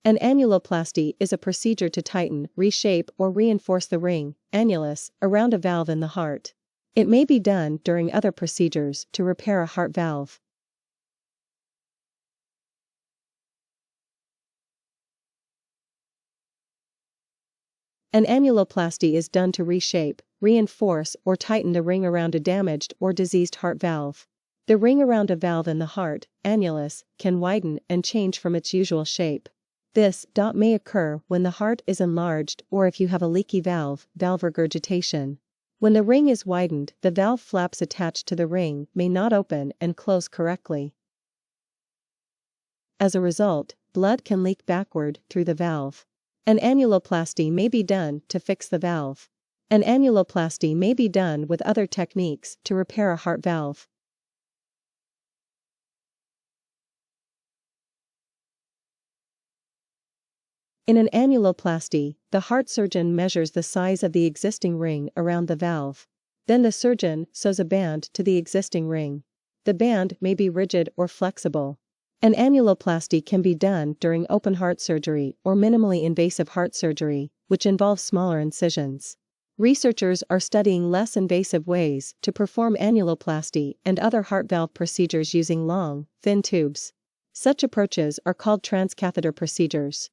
An annuloplasty is a procedure to tighten, reshape or reinforce the ring, annulus, around a valve in the heart. It may be done during other procedures to repair a heart valve. An annuloplasty is done to reshape, reinforce or tighten the ring around a damaged or diseased heart valve. The ring around a valve in the heart, annulus, can widen and change from its usual shape. This may occur when the heart is enlarged or if you have a leaky valve regurgitation. When the ring is widened, the valve flaps attached to the ring may not open and close correctly. As a result, blood can leak backward through the valve. An annuloplasty may be done to fix the valve. An annuloplasty may be done with other techniques to repair a heart valve. In an annuloplasty, the heart surgeon measures the size of the existing ring around the valve. Then the surgeon sews a band to the existing ring. The band may be rigid or flexible. An annuloplasty can be done during open heart surgery or minimally invasive heart surgery, which involves smaller incisions. Researchers are studying less invasive ways to perform annuloplasty and other heart valve procedures using long, thin tubes. Such approaches are called transcatheter procedures.